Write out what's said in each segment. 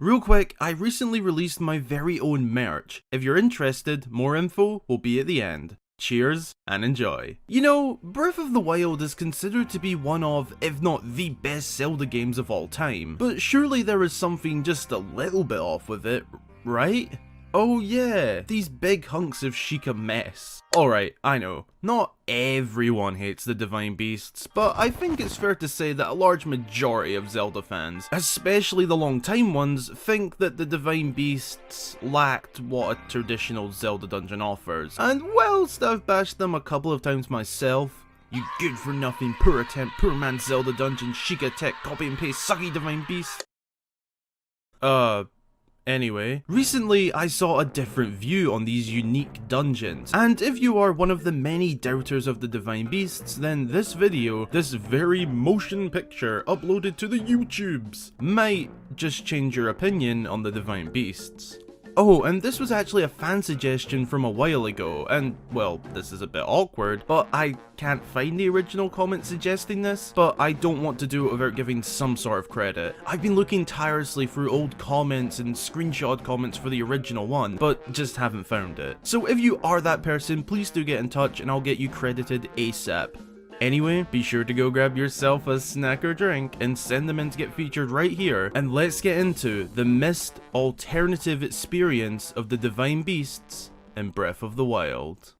Real quick, I recently released my very own merch. If you're interested, more info will be at the end. Cheers and enjoy. You know, Breath of the Wild is considered to be one of, if not the best Zelda games of all time, but surely there is something just a little bit off with it, right? Oh yeah, these big hunks of Sheikah mess. Alright, I know, not everyone hates the Divine Beasts, but I think it's fair to say that a large majority of Zelda fans, especially the long-time ones, think that the Divine Beasts lacked what a traditional Zelda dungeon offers. And whilst I've bashed them a couple of times myself, you good-for-nothing, poor attempt, poor man's Zelda dungeon, Sheikah tech, copy and paste, sucky Divine Beast. Anyway, recently I saw a different view on these unique dungeons, and if you are one of the many doubters of the Divine Beasts, then this video, this very motion picture uploaded to the YouTubes, might just change your opinion on the Divine Beasts. Oh, and this was actually a fan suggestion from a while ago, and, well, this is a bit awkward, but I can't find the original comment suggesting this, but I don't want to do it without giving some sort of credit. I've been looking tirelessly through old comments and screenshot comments for the original one, but just haven't found it. So if you are that person, please do get in touch and I'll get you credited ASAP. Anyway, be sure to go grab yourself a snack or drink and send them in to get featured right here, and let's get into the missed alternative experience of the Divine Beasts in Breath of the Wild.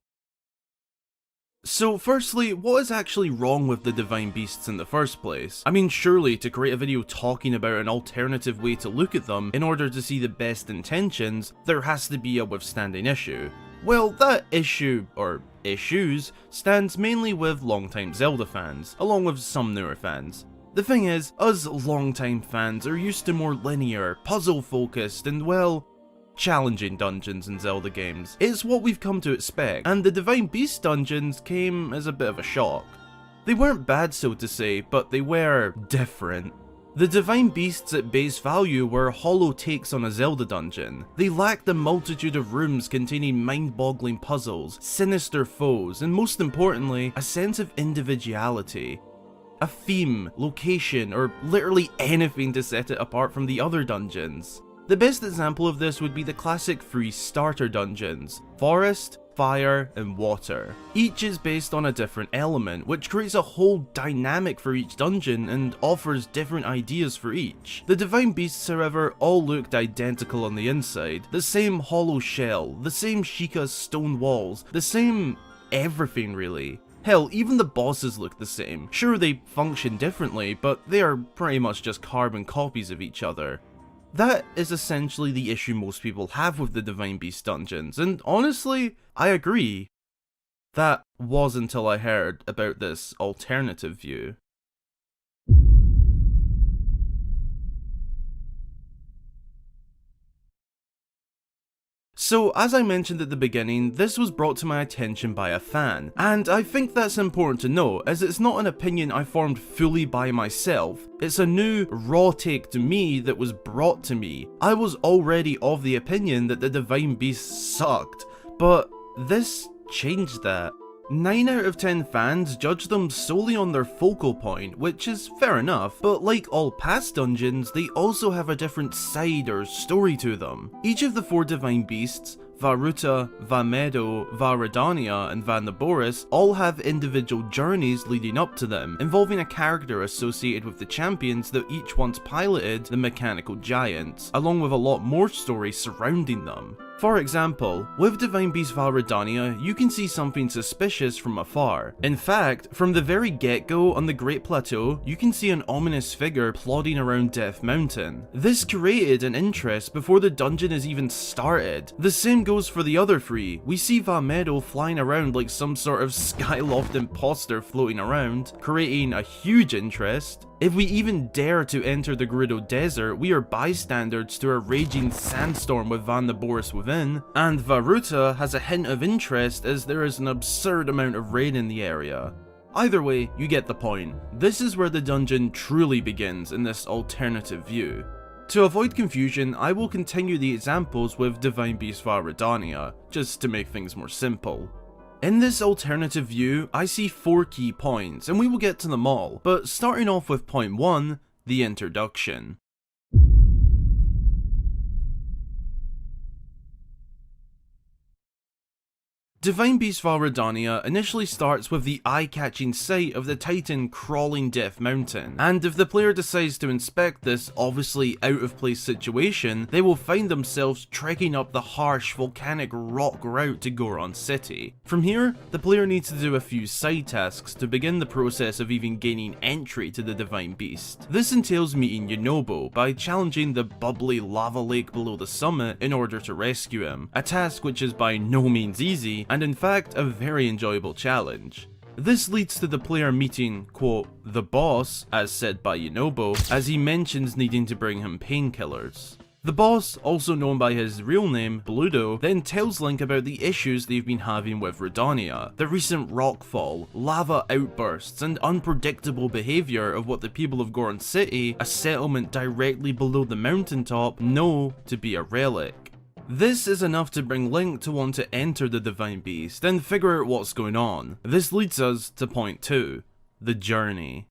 So firstly, what is actually wrong with the Divine Beasts in the first place? I mean, surely to create a video talking about an alternative way to look at them in order to see the best intentions, there has to be a withstanding issue. Well, that issue, or issues, stands mainly with longtime Zelda fans, along with some newer fans. The thing is, us longtime fans are used to more linear, puzzle-focused, and well, challenging dungeons in Zelda games. It's what we've come to expect, and the Divine Beast dungeons came as a bit of a shock. They weren't bad, so to say, but they were different. The Divine Beasts at base value were hollow takes on a Zelda dungeon. They lacked a multitude of rooms containing mind-boggling puzzles, sinister foes, and most importantly, a sense of individuality. A theme, location, or literally anything to set it apart from the other dungeons. The best example of this would be the classic 3 starter dungeons: Forest, Fire, and Water. Each is based on a different element, which creates a whole dynamic for each dungeon and offers different ideas for each. The Divine Beasts, however, all looked identical on the inside. The same hollow shell, the same Sheikah stone walls, the same everything really. Hell, even the bosses look the same. Sure, they function differently, but they are pretty much just carbon copies of each other. That is essentially the issue most people have with the Divine Beast dungeons, and honestly, I agree. That was until I heard about this alternative view. So, as I mentioned at the beginning, this was brought to my attention by a fan, and I think that's important to note, as it's not an opinion I formed fully by myself. It's a new, raw take to me that was brought to me. I was already of the opinion that the Divine Beasts sucked, but this changed that. 9 out of 10 fans judge them solely on their focal point, which is fair enough, but like all past dungeons, they also have a different side or story to them. Each of the 4 Divine Beasts, Vah Ruta, Vah Medoh, Vah Rudania, and Vah Naboris all have individual journeys leading up to them, involving a character associated with the champions that each once piloted the mechanical giants, along with a lot more story surrounding them. For example, with Divine Beast Vah Rudania, you can see something suspicious from afar. In fact, from the very get-go on the Great Plateau, you can see an ominous figure plodding around Death Mountain. This created an interest before the dungeon is even started. The same goes for the other 3. We see Vah Medoh flying around like some sort of Skyloft imposter floating around, creating a huge interest. If we even dare to enter the Gerudo Desert, we are bystanders to a raging sandstorm with Vah Naboris within, and Vah Ruta has a hint of interest as there is an absurd amount of rain in the area. Either way, you get the point. This is where the dungeon truly begins in this alternative view. To avoid confusion, I will continue the examples with Divine Beast Vah Rudania, just to make things more simple. In this alternative view, I see 4 key points, and we will get to them all, but starting off with point 1, the introduction. Divine Beast Val Redania initially starts with the eye-catching sight of the Titan crawling Death Mountain, and if the player decides to inspect this obviously out-of-place situation, they will find themselves trekking up the harsh volcanic rock route to Goron City. From here, the player needs to do a few side tasks to begin the process of even gaining entry to the Divine Beast. This entails meeting Yunobo by challenging the bubbly lava lake below the summit in order to rescue him, a task which is by no means easy, and in fact a very enjoyable challenge. This leads to the player meeting, quote, the boss, as said by Yunobo, as he mentions needing to bring him painkillers. The boss, also known by his real name, Botw, then tells Link about the issues they've been having with Redania, the recent rockfall, lava outbursts, and unpredictable behaviour of what the people of Goron City, a settlement directly below the mountaintop, know to be a relic. This is enough to bring Link to want to enter the Divine Beast and figure out what's going on. This leads us to point 2, the journey.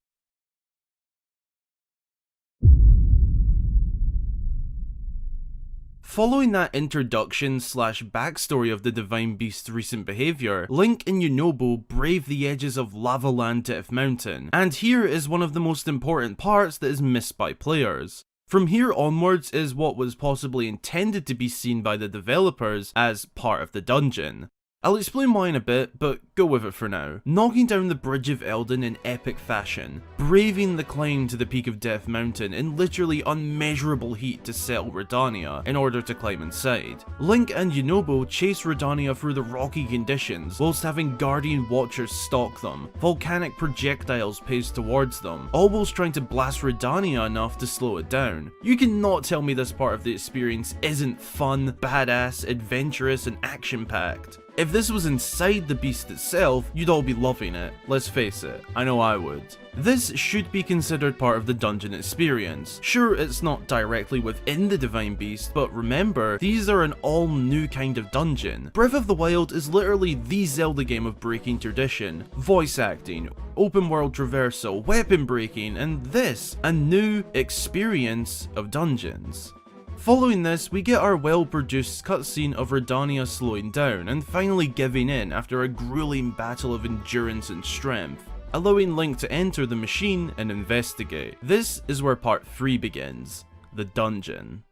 Following that introduction / backstory of the Divine Beast's recent behaviour, Link and Yunobo brave the edges of Lavaland Death Mountain, and here is one of the most important parts that is missed by players. From here onwards is what was possibly intended to be seen by the developers as part of the dungeon. I'll explain why in a bit, but go with it for now. Knocking down the Bridge of Eldin in epic fashion, braving the climb to the peak of Death Mountain in literally unmeasurable heat to settle Redania in order to climb inside. Link and Yunobo chase Redania through the rocky conditions whilst having Guardian Watchers stalk them, volcanic projectiles paced towards them, all whilst trying to blast Redania enough to slow it down. You cannot tell me this part of the experience isn't fun, badass, adventurous, and action-packed. If this was inside the beast itself, you'd all be loving it. Let's face it, I know I would. This should be considered part of the dungeon experience. Sure, it's not directly within the Divine Beast, but remember, these are an all new kind of dungeon. Breath of the Wild is literally the Zelda game of breaking tradition. Voice acting, open world traversal, weapon breaking, and this, a new experience of dungeons. Following this, we get our well-produced cutscene of Redania slowing down and finally giving in after a grueling battle of endurance and strength, allowing Link to enter the machine and investigate. This is where part 3 begins, the dungeon.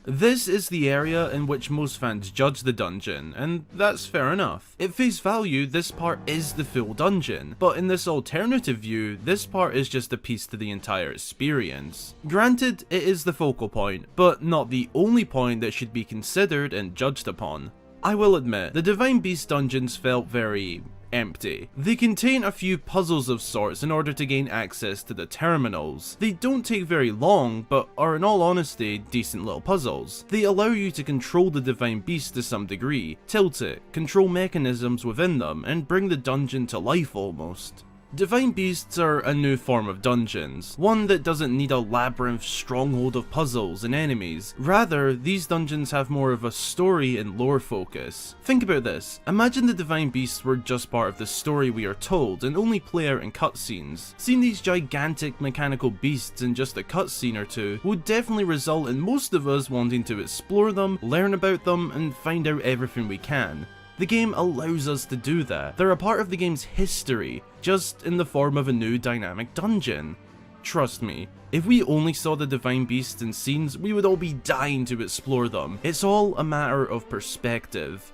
This is the area in which most fans judge the dungeon, and that's fair enough. At face value, this part is the full dungeon, but in this alternative view, this part is just a piece to the entire experience. Granted, it is the focal point, but not the only point that should be considered and judged upon. I will admit, the Divine Beast dungeons felt very empty. They contain a few puzzles of sorts in order to gain access to the terminals. They don't take very long, but are in all honesty decent little puzzles. They allow you to control the Divine Beast to some degree, tilt it, control mechanisms within them, and bring the dungeon to life almost. Divine Beasts are a new form of dungeons, one that doesn't need a labyrinth stronghold of puzzles and enemies. Rather, these dungeons have more of a story and lore focus. Think about this, imagine the Divine Beasts were just part of the story we are told and only play out in cutscenes. Seeing these gigantic mechanical beasts in just a cutscene or two would definitely result in most of us wanting to explore them, learn about them, and find out everything we can. The game allows us to do that. They're a part of the game's history, just in the form of a new dynamic dungeon. Trust me, if we only saw the Divine Beasts in scenes, we would all be dying to explore them. It's all a matter of perspective.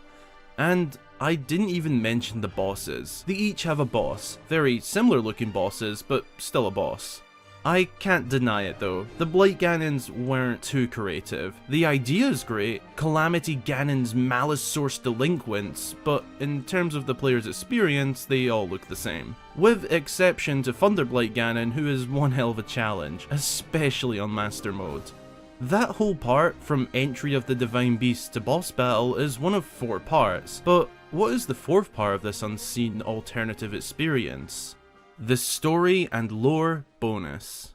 And I didn't even mention the bosses. They each have a boss, very similar looking bosses, but still a boss. I can't deny it though, the Blight Ganons weren't too creative. The idea is great, Calamity Ganon's malice-sourced delinquents, but in terms of the player's experience, they all look the same. With exception to Thunder Blight Ganon, who is one hell of a challenge, especially on Master Mode. That whole part, from entry of the Divine Beast to boss battle, is one of 4 parts, but what is the 4th part of this unseen alternative experience? The Story and Lore bonus.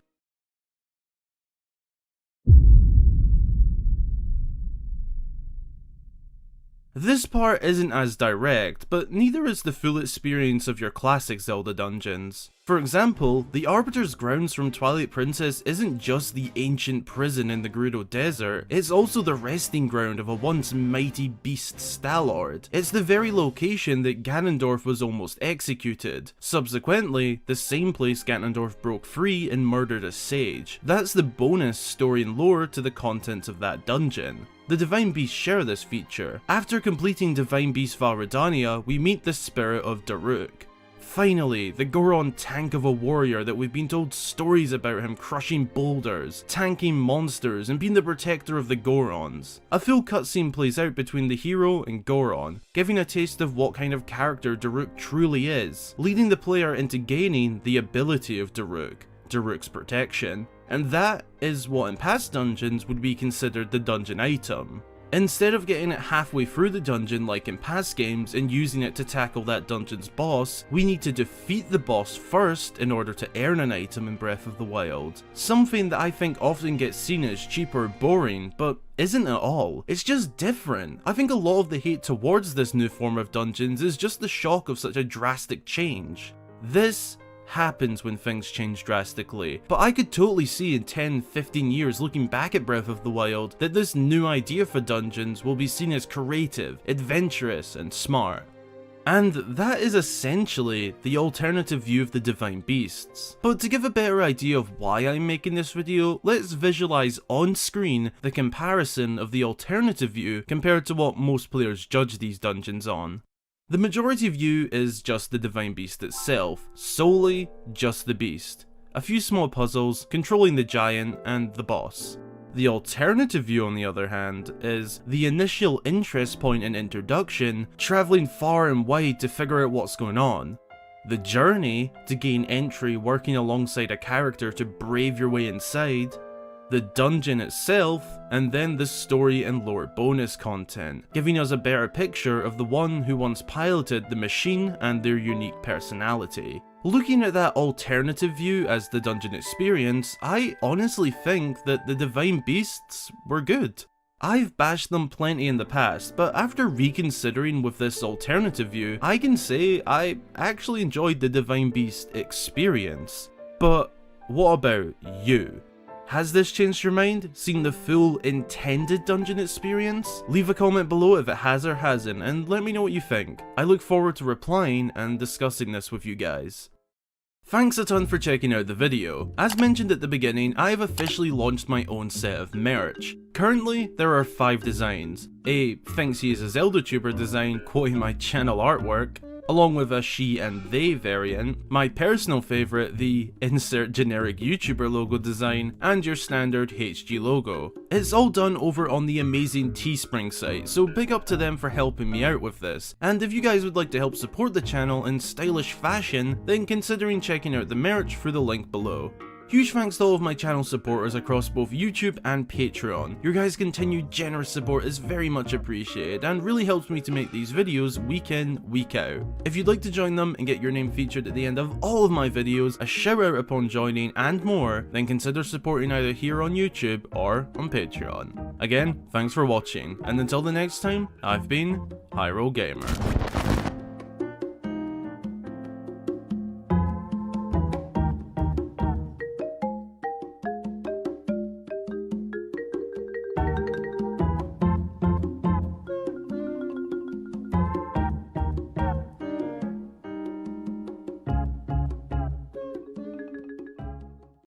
This part isn't as direct, but neither is the full experience of your classic Zelda dungeons. For example, the Arbiter's grounds from Twilight Princess isn't just the ancient prison in the Gerudo Desert, it's also the resting ground of a once mighty beast Stalord. It's the very location that Ganondorf was almost executed. Subsequently, the same place Ganondorf broke free and murdered a sage. That's the bonus story and lore to the contents of that dungeon. The Divine Beasts share this feature. After completing Divine Beast Val Redania, we meet the spirit of Daruk. Finally, the Goron tank of a warrior that we've been told stories about him crushing boulders, tanking monsters, and being the protector of the Gorons. A full cutscene plays out between the hero and Goron, giving a taste of what kind of character Daruk truly is, leading the player into gaining the ability of Daruk's protection. And that is what in past dungeons would be considered the dungeon item. Instead of getting it halfway through the dungeon like in past games and using it to tackle that dungeon's boss, we need to defeat the boss first in order to earn an item in Breath of the Wild. Something that I think often gets seen as cheap or boring, but isn't at all. It's just different. I think a lot of the hate towards this new form of dungeons is just the shock of such a drastic change. This happens when things change drastically, but I could totally see in 10-15 years looking back at Breath of the Wild that this new idea for dungeons will be seen as creative, adventurous, and smart. And that is essentially the alternative view of the Divine Beasts. But to give a better idea of why I'm making this video, let's visualize on screen the comparison of the alternative view compared to what most players judge these dungeons on. The majority view is just the Divine Beast itself, solely just the beast. A few small puzzles, controlling the giant, and the boss. The alternative view, on the other hand, is the initial interest point and introduction, travelling far and wide to figure out what's going on. The journey, to gain entry working alongside a character to brave your way inside. The dungeon itself, and then the story and lore bonus content, giving us a better picture of the one who once piloted the machine and their unique personality. Looking at that alternative view as the dungeon experience, I honestly think that the Divine Beasts were good. I've bashed them plenty in the past, but after reconsidering with this alternative view, I can say I actually enjoyed the Divine Beast experience. But what about you? Has this changed your mind? Seen the full intended dungeon experience? Leave a comment below if it has or hasn't, and let me know what you think. I look forward to replying and discussing this with you guys. Thanks a ton for checking out the video. As mentioned at the beginning, I have officially launched my own set of merch. Currently, there are 5 designs. A thinks he is a Zeldatuber design quoting my channel artwork, along with a she and they variant, my personal favourite, the insert generic YouTuber logo design, and your standard HG logo. It's all done over on the amazing Teespring site, so big up to them for helping me out with this. And if you guys would like to help support the channel in stylish fashion, then considering checking out the merch through the link below. Huge thanks to all of my channel supporters across both YouTube and Patreon. Your guys' continued generous support is very much appreciated and really helps me to make these videos week in, week out. If you'd like to join them and get your name featured at the end of all of my videos, a shout out upon joining and more, then consider supporting either here on YouTube or on Patreon. Again, thanks for watching, and until the next time, I've been Hyrule Gamer.